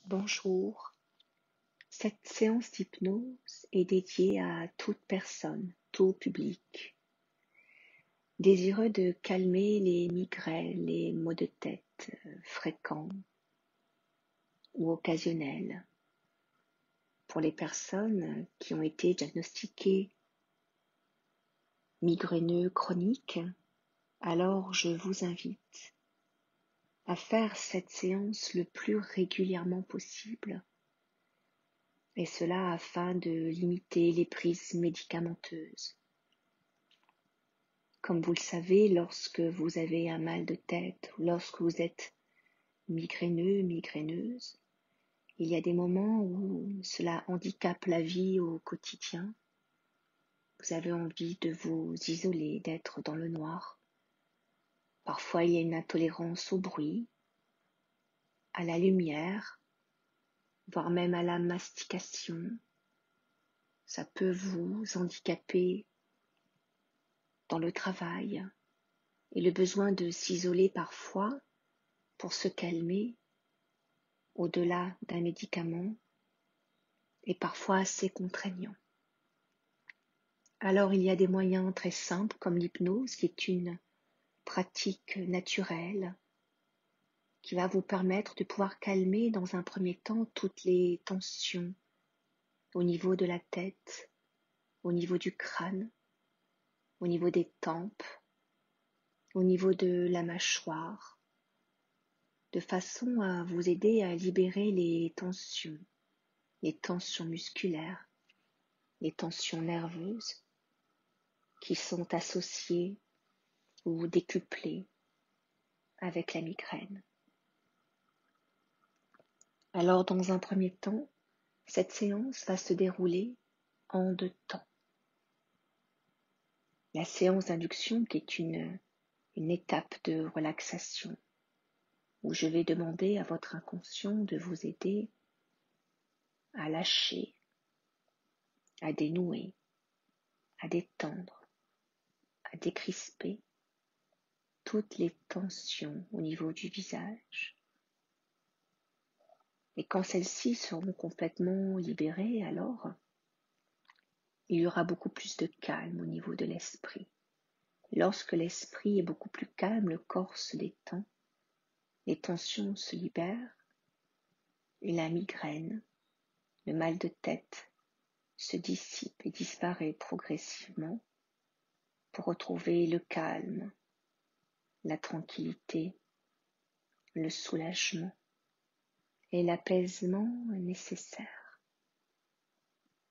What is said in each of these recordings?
Bonjour, cette séance d'hypnose est dédiée à toute personne, tout public, désireux de calmer les migraines, les maux de tête fréquents ou occasionnels. Pour les personnes qui ont été diagnostiquées migraineux chroniques, alors je vous invite à faire cette séance le plus régulièrement possible, et cela afin de limiter les prises médicamenteuses. Comme vous le savez, lorsque vous avez un mal de tête ou lorsque vous êtes migraineux, migraineuse, il y a des moments où cela handicape la vie au quotidien. Vous avez envie de vous isoler, d'être dans le noir. Parfois, il y a une intolérance au bruit, à la lumière, voire même à la mastication. Ça peut vous handicaper dans le travail et le besoin de s'isoler parfois pour se calmer au-delà d'un médicament est parfois assez contraignant. Alors il y a des moyens très simples comme l'hypnose qui est une pratique naturelle qui va vous permettre de pouvoir calmer dans un premier temps toutes les tensions au niveau de la tête, au niveau du crâne, au niveau des tempes, au niveau de la mâchoire, de façon à vous aider à libérer les tensions musculaires, les tensions nerveuses qui sont associées ou décuplées avec la migraine. Alors, dans un premier temps, cette séance va se dérouler en 2 temps. La séance d'induction qui est une étape de relaxation où je vais demander à votre inconscient de vous aider à lâcher, à dénouer, à détendre, à décrisper toutes les tensions au niveau du visage. Et quand celles-ci seront complètement libérées, alors il y aura beaucoup plus de calme au niveau de l'esprit. Lorsque l'esprit est beaucoup plus calme, le corps se détend, les tensions se libèrent et la migraine, le mal de tête, se dissipe et disparaît progressivement pour retrouver le calme, la tranquillité, le soulagement et l'apaisement nécessaire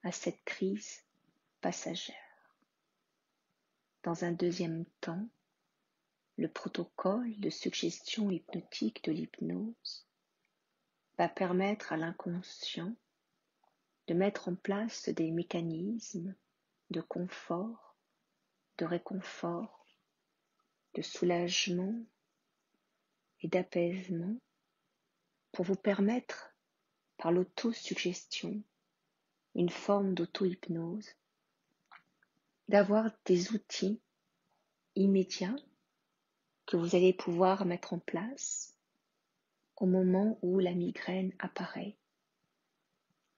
à cette crise passagère. Dans un deuxième temps, le protocole de suggestion hypnotique de l'hypnose va permettre à l'inconscient de mettre en place des mécanismes de confort, de réconfort, de soulagement et d'apaisement pour vous permettre, par l'autosuggestion, une forme d'auto-hypnose, d'avoir des outils immédiats que vous allez pouvoir mettre en place au moment où la migraine apparaît.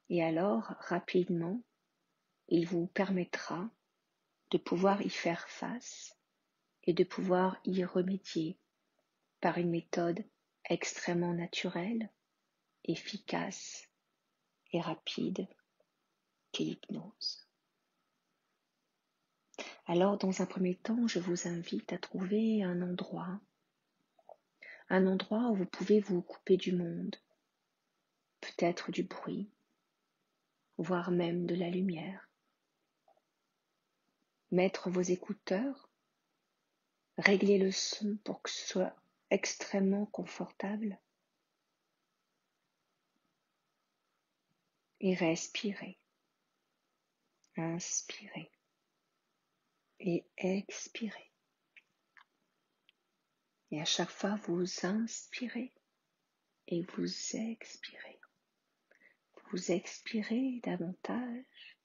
Et alors, rapidement, il vous permettra de pouvoir y faire face et de pouvoir y remédier par une méthode extrêmement naturelle, efficace et rapide qu'est l'hypnose. Alors, dans un premier temps, je vous invite à trouver un endroit où vous pouvez vous couper du monde, peut-être du bruit, voire même de la lumière. Mettre vos écouteurs, régler le son pour que ce soit extrêmement confortable et respirer. Inspirez et expirez. Et à chaque fois, vous inspirez et vous expirez. Vous expirez davantage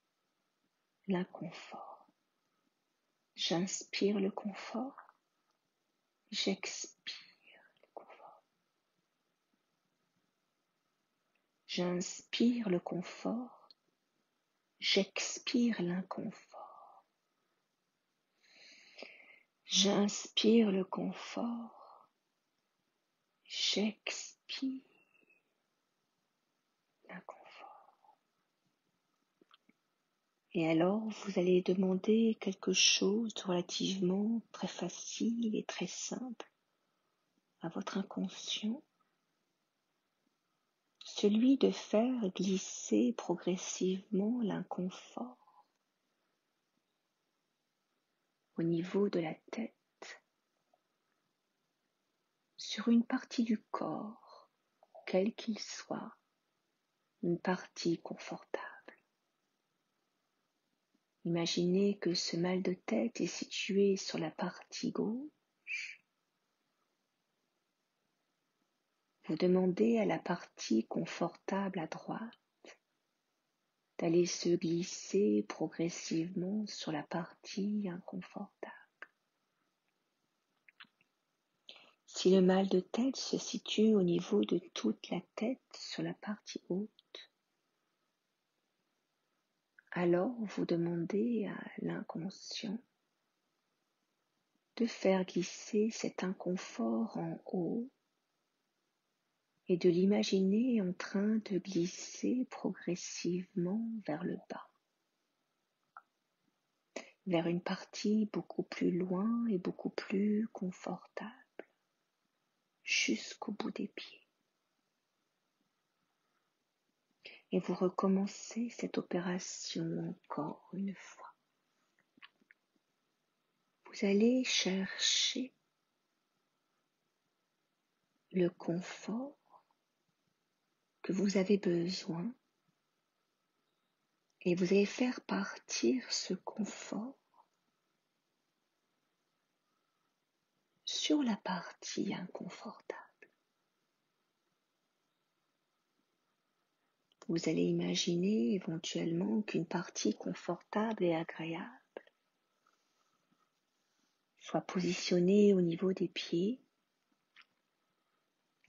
l'inconfort. J'inspire le confort, j'expire le confort. J'inspire le confort, j'expire l'inconfort. J'inspire le confort, j'expire l'inconfort. Et alors, vous allez demander quelque chose de relativement très facile et très simple à votre inconscient, celui de faire glisser progressivement l'inconfort au niveau de la tête, sur une partie du corps, quel qu'il soit, une partie confortable. Imaginez que ce mal de tête est situé sur la partie gauche. Vous demandez à la partie confortable à droite d'aller se glisser progressivement sur la partie inconfortable. Si le mal de tête se situe au niveau de toute la tête sur la partie haute, alors vous demandez à l'inconscient de faire glisser cet inconfort en haut et de l'imaginer en train de glisser progressivement vers le bas, vers une partie beaucoup plus loin et beaucoup plus confortable, jusqu'au bout des pieds. Et vous recommencez cette opération encore une fois. Vous allez chercher le confort que vous avez besoin et vous allez faire partir ce confort sur la partie inconfortable. Vous allez imaginer éventuellement qu'une partie confortable et agréable soit positionnée au niveau des pieds.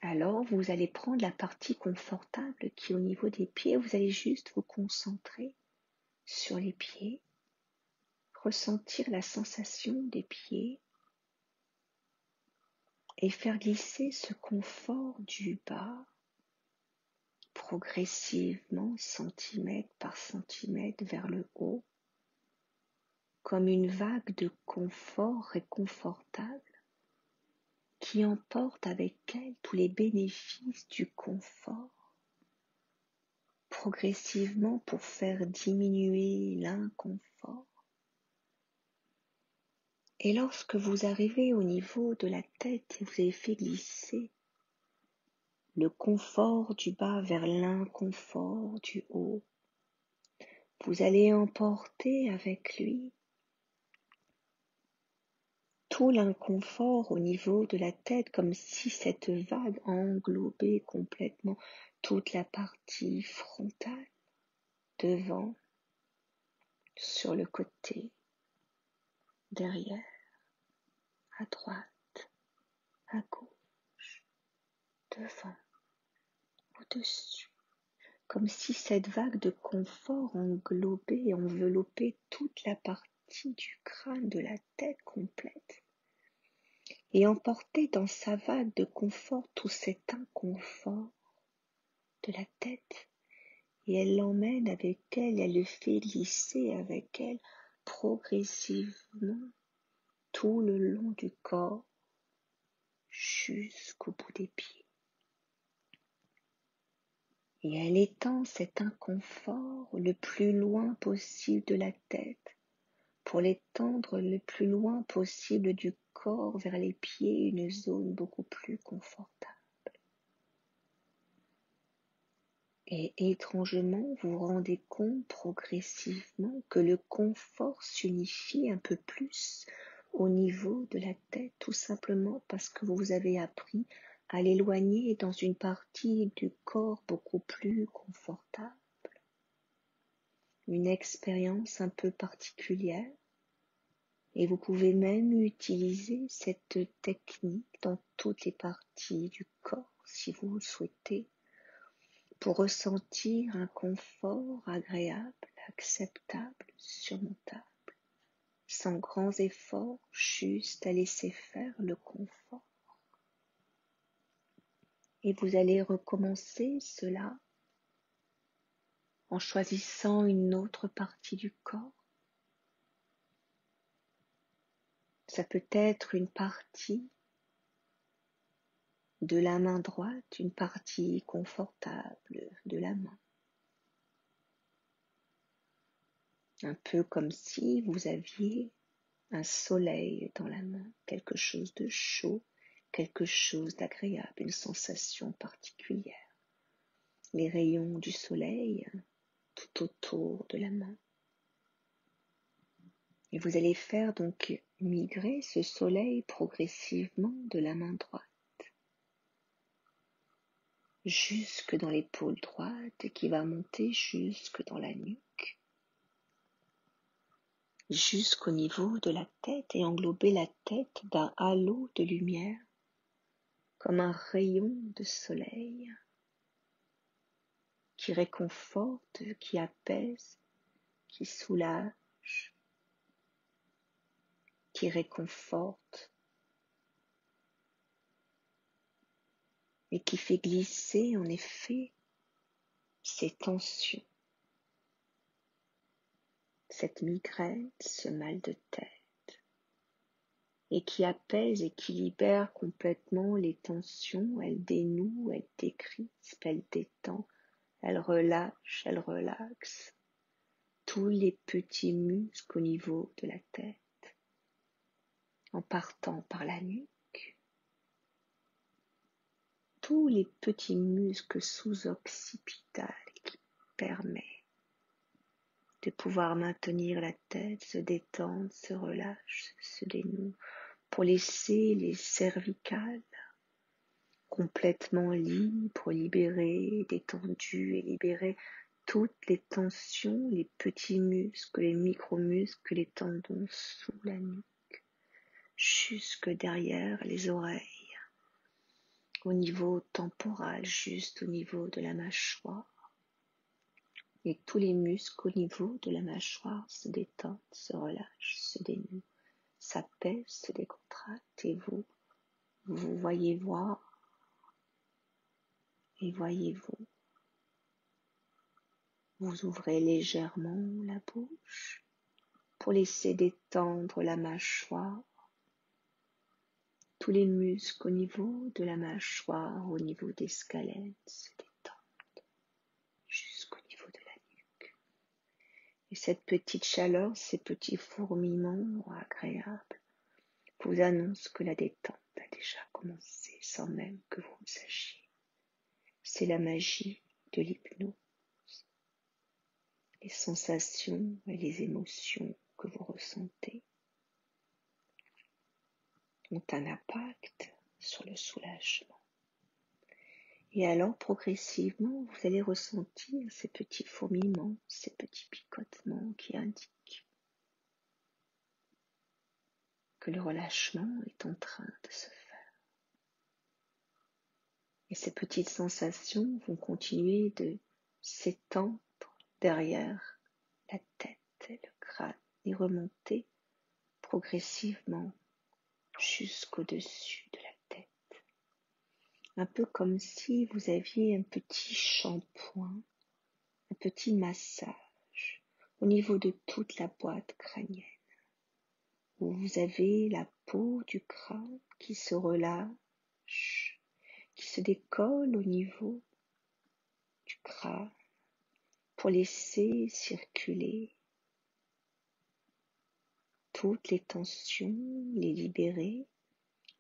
Alors vous allez prendre la partie confortable qui est au niveau des pieds, vous allez juste vous concentrer sur les pieds, ressentir la sensation des pieds et faire glisser ce confort du bas progressivement, centimètre par centimètre vers le haut, comme une vague de confort réconfortable qui emporte avec elle tous les bénéfices du confort, progressivement pour faire diminuer l'inconfort. Et lorsque vous arrivez au niveau de la tête et vous avez fait glisser le confort du bas vers l'inconfort du haut, vous allez emporter avec lui tout l'inconfort au niveau de la tête, comme si cette vague englobait complètement toute la partie frontale, devant, sur le côté, derrière, à droite, à gauche, devant, au-dessus, comme si cette vague de confort englobait et enveloppait toute la partie du crâne, de la tête complète, et emportait dans sa vague de confort tout cet inconfort de la tête, et elle l'emmène avec elle, elle le fait glisser avec elle progressivement tout le long du corps jusqu'au bout des pieds. Et elle étend cet inconfort le plus loin possible de la tête pour l'étendre le plus loin possible du corps vers les pieds, une zone beaucoup plus confortable. Et étrangement, vous vous rendez compte progressivement que le confort s'unifie un peu plus au niveau de la tête, tout simplement parce que vous avez appris à l'éloigner dans une partie du corps beaucoup plus confortable. Une expérience un peu particulière, et vous pouvez même utiliser cette technique dans toutes les parties du corps si vous le souhaitez, pour ressentir un confort agréable, acceptable, surmontable, sans grands efforts, juste à laisser faire le confort. Et vous allez recommencer cela en choisissant une autre partie du corps. Ça peut être une partie de la main droite, une partie confortable de la main. Un peu comme si vous aviez un soleil dans la main, quelque chose de chaud, quelque chose d'agréable, une sensation particulière. Les rayons du soleil tout autour de la main. Et vous allez faire donc migrer ce soleil progressivement de la main droite jusque dans l'épaule droite et qui va monter jusque dans la nuque, jusqu'au niveau de la tête et englober la tête d'un halo de lumière comme un rayon de soleil qui réconforte, qui apaise, qui soulage, qui réconforte et qui fait glisser en effet ces tensions, cette migraine, ce mal de tête, et qui apaise et qui libère complètement les tensions. Elle dénoue, elle décrispe, elle détend, elle relâche, elle relaxe tous les petits muscles au niveau de la tête, en partant par la nuque, tous les petits muscles sous-occipitales qui permettent de pouvoir maintenir la tête, se détendre, se relâche, se dénoue, pour laisser les cervicales complètement libres, libérées, détendues et libérer toutes les tensions, les petits muscles, les micro-muscles, les tendons sous la nuque, jusque derrière les oreilles, au niveau temporal, juste au niveau de la mâchoire. Et tous les muscles au niveau de la mâchoire se détendent, se relâchent, se dénouent, s'apaisent, se décontractent. Et vous voyez voir et voyez-vous. Vous ouvrez légèrement la bouche pour laisser détendre la mâchoire, tous les muscles au niveau de la mâchoire, au niveau des squelettes se détendent jusqu'au niveau de la nuque. Et cette petite chaleur, ces petits fourmillements agréables vous annoncent que la détente a déjà commencé sans même que vous le sachiez. C'est la magie de l'hypnose. Les sensations et les émotions que vous ressentez ont un impact sur le soulagement. Et alors, progressivement, vous allez ressentir ces petits fourmillements, ces petits picotements qui indiquent que le relâchement est en train de se faire. Et ces petites sensations vont continuer de s'étendre derrière la tête et le crâne et remonter progressivement jusqu'au-dessus de la tête. Un peu comme si vous aviez un petit shampoing, un petit massage au niveau de toute la boîte crânienne, où vous avez la peau du crâne qui se relâche, qui se décolle au niveau du crâne pour laisser circuler toutes les tensions, les libérer,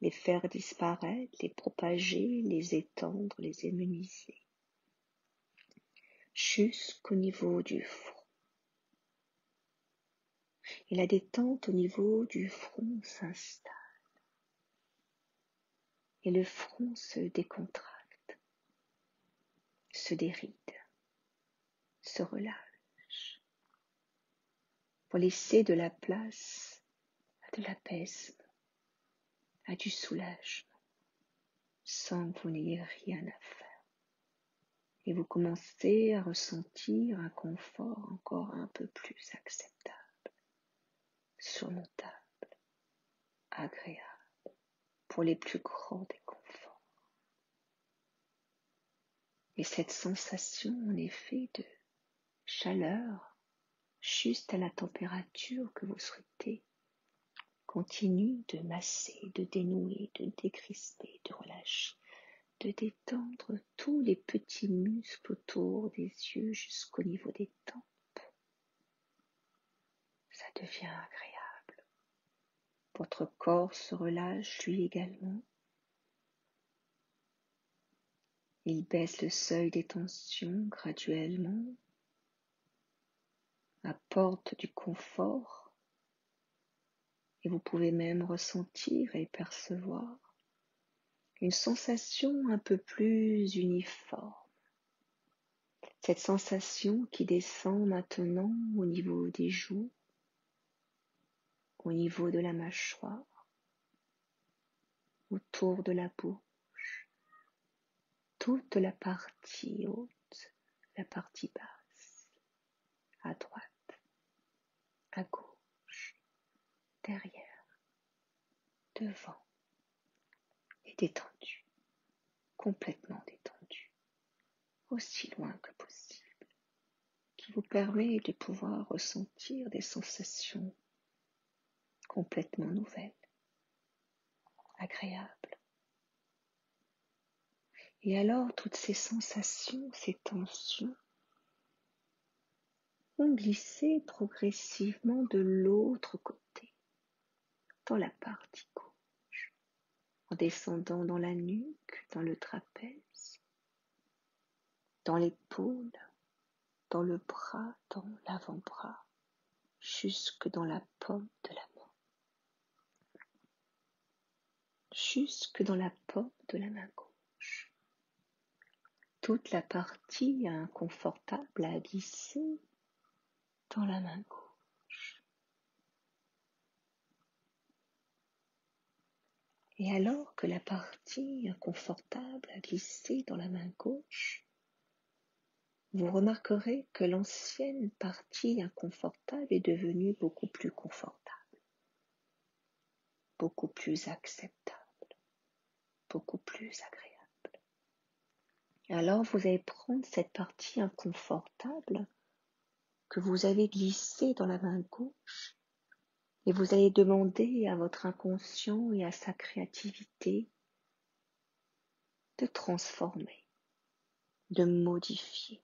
les faire disparaître, les propager, les étendre, les immuniser, jusqu'au niveau du front. Et la détente au niveau du front s'installe. Et le front se décontracte, se déride, se relâche, pour laisser de la place à de l'apaisement, à du soulagement, sans que vous n'ayez rien à faire. Et vous commencez à ressentir un confort encore un peu plus acceptable, surmontable, agréable, pour les plus grands des conforts. Et cette sensation, en effet, de chaleur, juste à la température que vous souhaitez, continue de masser, de dénouer, de décrisper, de relâcher, de détendre tous les petits muscles autour des yeux jusqu'au niveau des tempes. Ça devient agréable. Votre corps se relâche lui également. Il baisse le seuil des tensions graduellement, apporte du confort et vous pouvez même ressentir et percevoir une sensation un peu plus uniforme. Cette sensation qui descend maintenant au niveau des joues, au niveau de la mâchoire, autour de la bouche, toute la partie haute, la partie basse, à droite, à gauche, derrière, devant, et détendu, complètement détendu, aussi loin que possible, qui vous permet de pouvoir ressentir des sensations complètement nouvelles, agréables. Et alors, toutes ces sensations, ces tensions, vont glisser progressivement de l'autre côté, dans la partie gauche, en descendant dans la nuque, dans le trapèze, dans l'épaule, dans le bras, dans l'avant-bras, jusque dans la paume de la main. Jusque dans la paume de la main gauche. Toute la partie inconfortable à glisser dans la main gauche. Et alors que la partie inconfortable a glissé dans la main gauche, vous remarquerez que l'ancienne partie inconfortable est devenue beaucoup plus confortable, beaucoup plus acceptable, beaucoup plus agréable. Alors vous allez prendre cette partie inconfortable que vous avez glissée dans la main gauche et vous allez demander à votre inconscient et à sa créativité de transformer, de modifier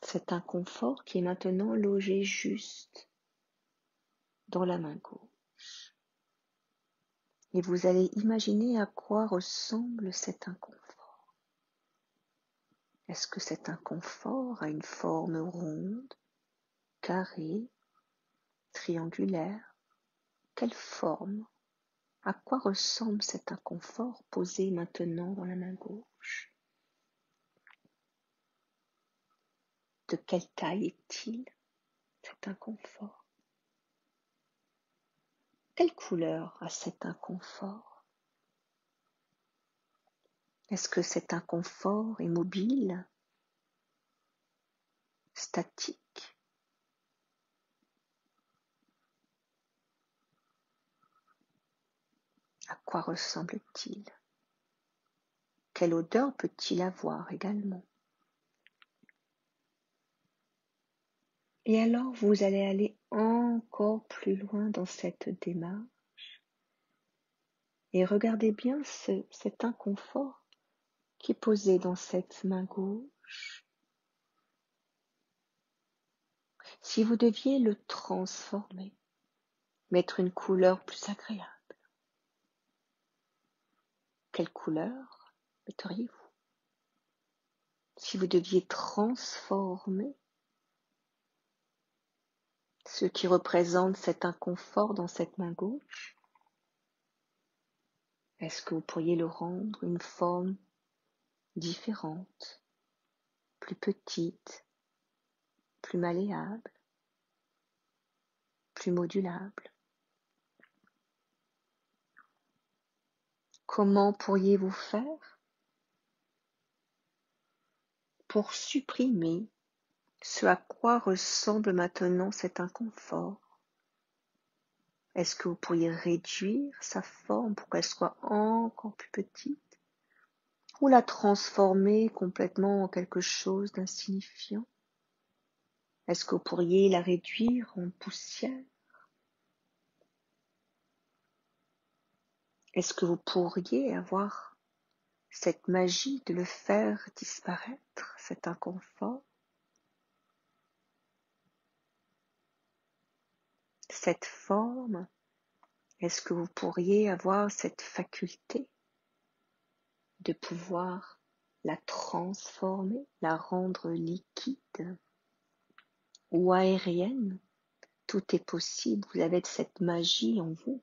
cet inconfort qui est maintenant logé juste dans la main gauche. Et vous allez imaginer à quoi ressemble cet inconfort. Est-ce que cet inconfort a une forme ronde, carrée, triangulaire? Quelle forme? À quoi ressemble cet inconfort posé maintenant dans la main gauche? De quelle taille est-il, cet inconfort? Quelle couleur a cet inconfort? Est-ce que cet inconfort est mobile, statique? À quoi ressemble-t-il? Quelle odeur peut-il avoir également? Et alors vous allez aller encore plus loin dans cette démarche et regardez bien cet inconfort qui est posé dans cette main gauche. Si vous deviez le transformer, mettre une couleur plus agréable, quelle couleur metteriez-vous? Si vous deviez transformer ce qui représente cet inconfort dans cette main gauche, est-ce que vous pourriez le rendre une forme différente, plus petite, plus malléable, plus modulable? Comment pourriez-vous faire? pour supprimer ce à quoi ressemble maintenant cet inconfort. Est-ce que vous pourriez réduire sa forme pour qu'elle soit encore plus petite ou la transformer complètement en quelque chose d'insignifiant? Est-ce que vous pourriez la réduire en poussière? Est-ce que vous pourriez avoir cette magie de le faire disparaître, cet inconfort, cette forme? Est-ce que vous pourriez avoir cette faculté de pouvoir la transformer, la rendre liquide ou aérienne? Tout est possible, vous avez cette magie en vous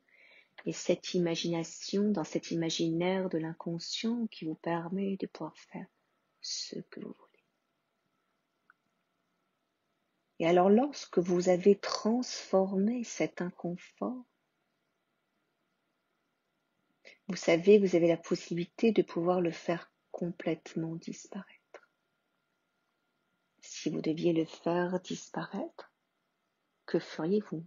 et cette imagination dans cet imaginaire de l'inconscient qui vous permet de pouvoir faire ce que vous voulez. Et alors lorsque vous avez transformé cet inconfort, vous savez, vous avez la possibilité de pouvoir le faire complètement disparaître. Si vous deviez le faire disparaître, que feriez-vous?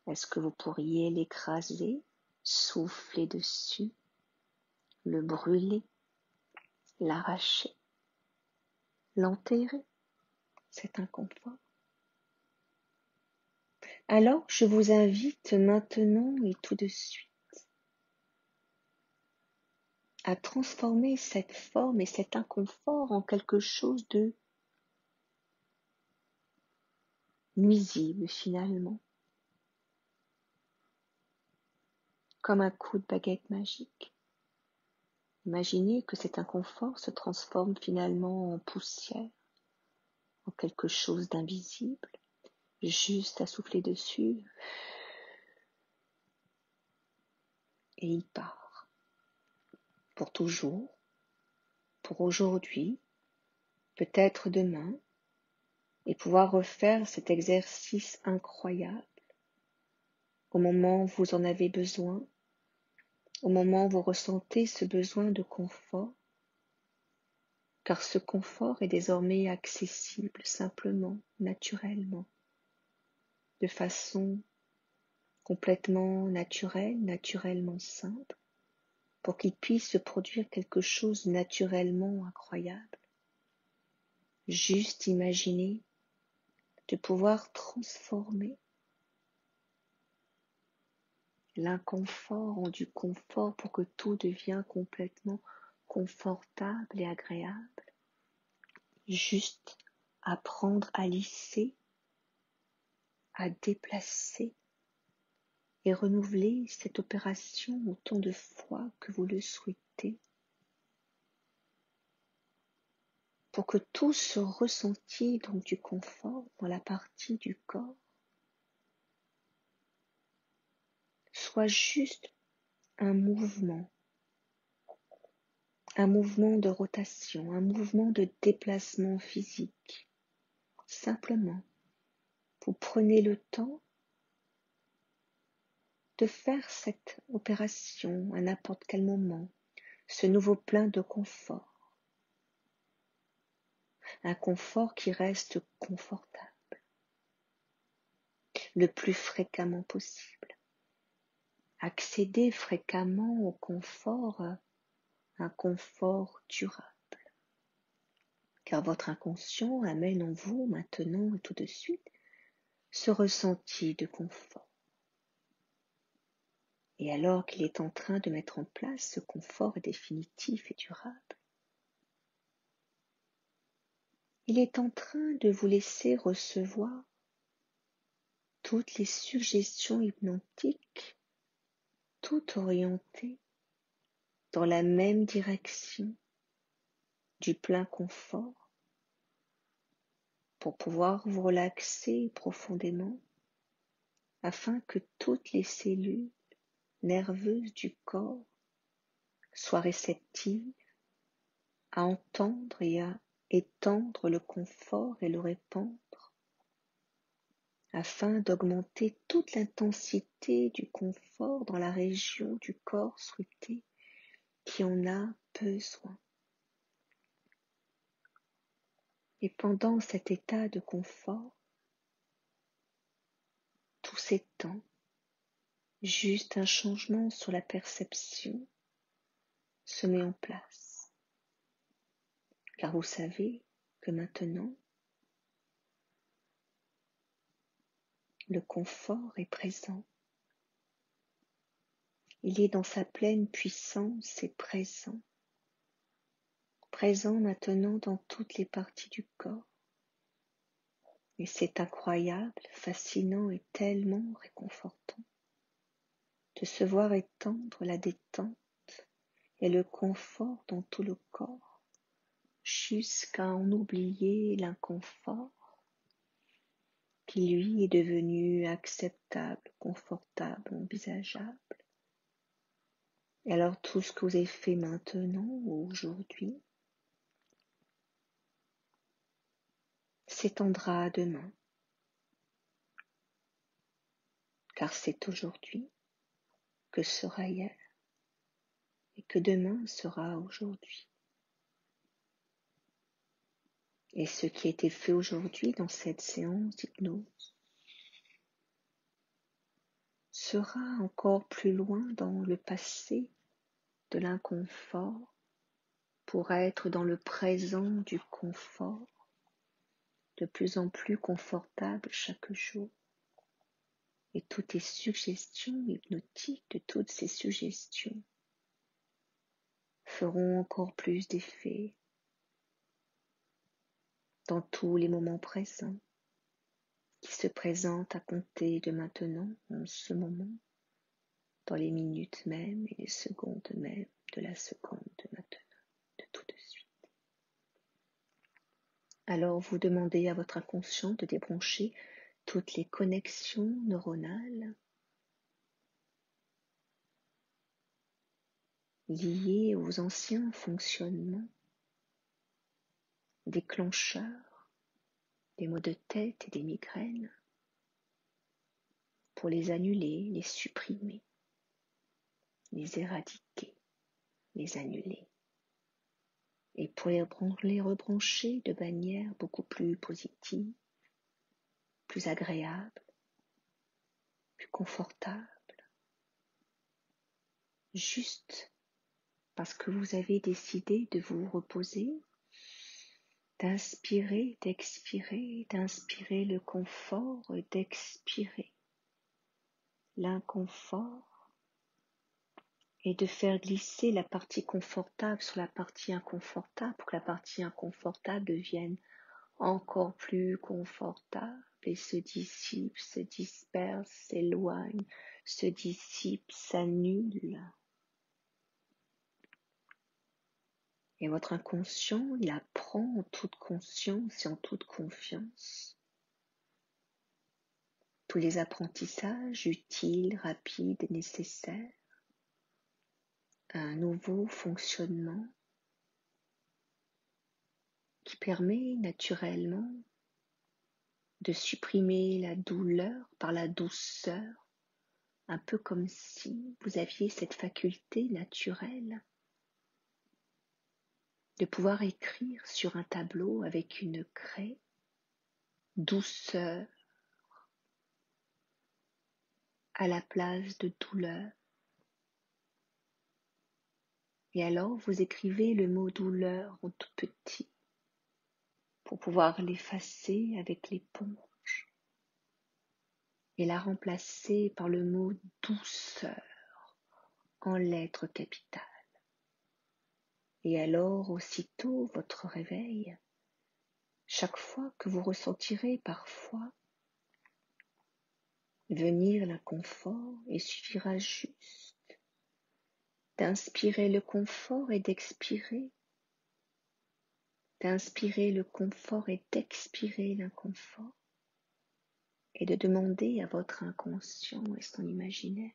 Est-ce que vous pourriez l'écraser, souffler dessus, le brûler, l'arracher, l'enterrer, cet inconfort? Alors, je vous invite maintenant et tout de suite à transformer cette forme et cet inconfort en quelque chose de nuisible finalement, comme un coup de baguette magique. Imaginez que cet inconfort se transforme finalement en poussière, en quelque chose d'invisible, juste à souffler dessus, et il part. Pour toujours, pour aujourd'hui, peut-être demain, et pouvoir refaire cet exercice incroyable au moment où vous en avez besoin, au moment où vous ressentez ce besoin de confort, car ce confort est désormais accessible simplement, naturellement, de façon complètement naturelle, naturellement simple, pour qu'il puisse se produire quelque chose naturellement incroyable. Juste imaginer de pouvoir transformer l'inconfort en du confort pour que tout devienne complètement confortable et agréable. Juste apprendre à lisser, à déplacer et renouveler cette opération autant de fois que vous le souhaitez, pour que tout ce ressenti donc du confort dans la partie du corps soit juste un mouvement de rotation, un mouvement de déplacement physique. Simplement, vous prenez le temps de faire cette opération à n'importe quel moment, ce nouveau plein de confort. Un confort qui reste confortable le plus fréquemment possible. Accéder fréquemment au confort, un confort durable. Car votre inconscient amène en vous maintenant et tout de suite ce ressenti de confort. Et alors qu'il est en train de mettre en place ce confort définitif et durable, il est en train de vous laisser recevoir toutes les suggestions hypnotiques, toutes orientées dans la même direction du plein confort, pour pouvoir vous relaxer profondément, afin que toutes les cellules nerveuses du corps soient réceptives à entendre et à étendre le confort et le répandre, afin d'augmenter toute l'intensité du confort dans la région du corps souhaité qui en a besoin. Et pendant cet état de confort, tout s'étend, juste un changement sur la perception se met en place. Car vous savez que maintenant, le confort est présent. Il est dans sa pleine puissance et présent. Présent maintenant dans toutes les parties du corps. Et c'est incroyable, fascinant et tellement réconfortant de se voir étendre la détente et le confort dans tout le corps, jusqu'à en oublier l'inconfort qui lui est devenu acceptable, confortable, envisageable. Et alors tout ce que vous avez fait maintenant ou aujourd'hui s'étendra à demain, car c'est aujourd'hui que sera hier et que demain sera aujourd'hui. Et ce qui a été fait aujourd'hui dans cette séance d'hypnose sera encore plus loin dans le passé de l'inconfort pour être dans le présent du confort, de plus en plus confortable chaque jour. Et toutes les suggestions hypnotiques de toutes ces suggestions feront encore plus d'effet dans tous les moments présents qui se présentent à compter de maintenant, en ce moment, dans les minutes même et les secondes même de la seconde de maintenant, de tout de suite. Alors vous demandez à votre inconscient de débrancher toutes les connexions neuronales liées aux anciens fonctionnements, déclencheurs, des maux de tête et des migraines, pour les annuler, les supprimer, les éradiquer, les annuler, et pour les rebrancher de manière beaucoup plus positive, plus agréable, plus confortable, juste parce que vous avez décidé de vous reposer, d'inspirer, d'inspirer le confort, d'expirer l'inconfort et de faire glisser la partie confortable sur la partie inconfortable pour que la partie inconfortable devienne encore plus confortable et se dissipe, se disperse, s'éloigne, se dissipe, s'annule. Et votre inconscient, il apprend en toute conscience et en toute confiance tous les apprentissages utiles, rapides et nécessaires à un nouveau fonctionnement qui permet naturellement de supprimer la douleur par la douceur, un peu comme si vous aviez cette faculté naturelle de pouvoir écrire sur un tableau avec une craie douceur à la place de douleur. Et alors vous écrivez le mot douleur en tout petit pour pouvoir l'effacer avec l'éponge et la remplacer par le mot douceur en lettres capitales. Et alors aussitôt votre réveil, chaque fois que vous ressentirez parfois venir l'inconfort, il suffira juste d'inspirer le confort et d'expirer, d'inspirer le confort et d'expirer l'inconfort, et de demander à votre inconscient et son imaginaire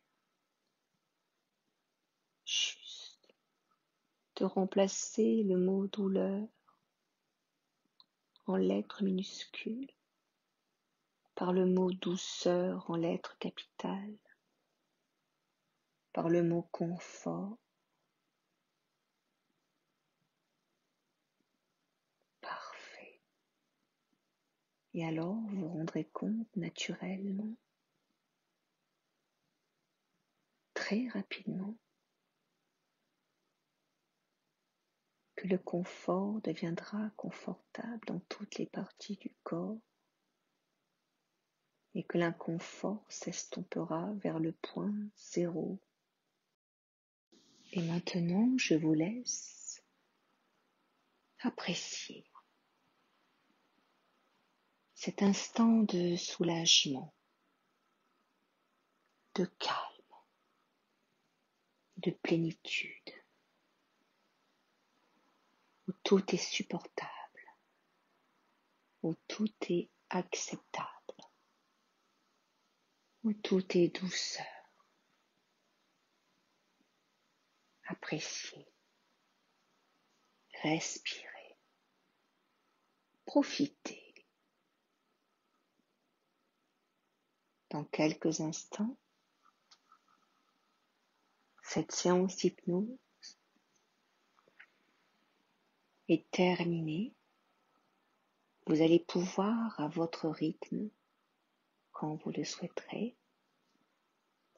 juste de remplacer le mot douleur en lettres minuscules par le mot douceur en lettres capitales, par le mot confort. Parfait. Et alors vous vous rendrez compte naturellement, très rapidement, que le confort deviendra confortable dans toutes les parties du corps et que l'inconfort s'estompera vers le point zéro. Et maintenant, je vous laisse apprécier cet instant de soulagement, de calme, de plénitude, où tout est supportable, où tout est acceptable, où tout est douceur. Appréciez, respirez, profitez. Dans quelques instants, cette séance d'hypnose est terminée. Vous allez pouvoir, à votre rythme, quand vous le souhaiterez,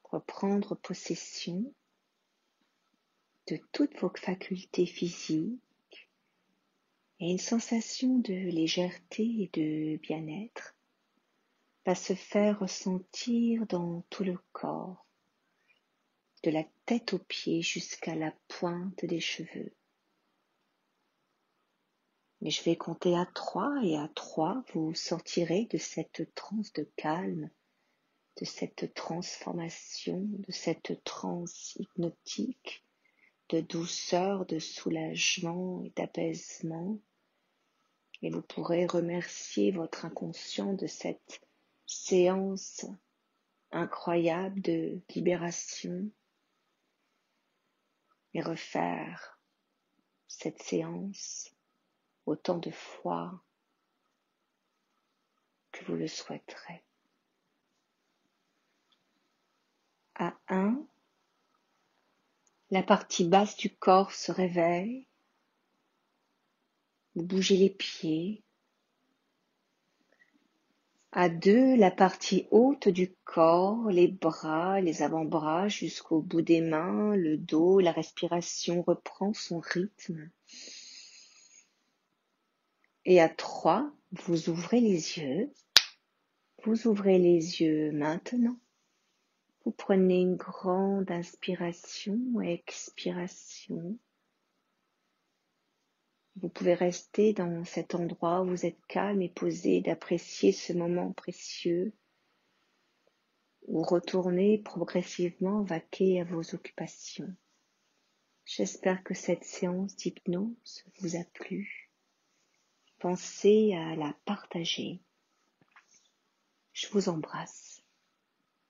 reprendre possession de toutes vos facultés physiques et une sensation de légèreté et de bien-être va se faire ressentir dans tout le corps, de la tête aux pieds jusqu'à la pointe des cheveux. Mais je vais compter à 3 et à 3, vous sortirez de cette transe de calme, de cette transformation, de cette transe hypnotique, de douceur, de soulagement et d'apaisement. Et vous pourrez remercier votre inconscient de cette séance incroyable de libération et refaire cette séance autant de fois que vous le souhaiterez. À 1, la partie basse du corps se réveille, vous bougez les pieds. À 2, la partie haute du corps, les bras, les avant-bras jusqu'au bout des mains, le dos, la respiration reprend son rythme. Et à 3, vous ouvrez les yeux. Vous ouvrez les yeux maintenant. Vous prenez une grande inspiration et expiration. Vous pouvez rester dans cet endroit où vous êtes calme et posé, d'apprécier ce moment précieux, ou retourner progressivement vaquer à vos occupations. J'espère que cette séance d'hypnose vous a plu. Pensez à la partager. Je vous embrasse.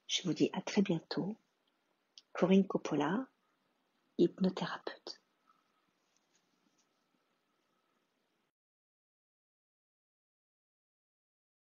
Je vous dis à très bientôt. Corinne Coppola, hypnothérapeute.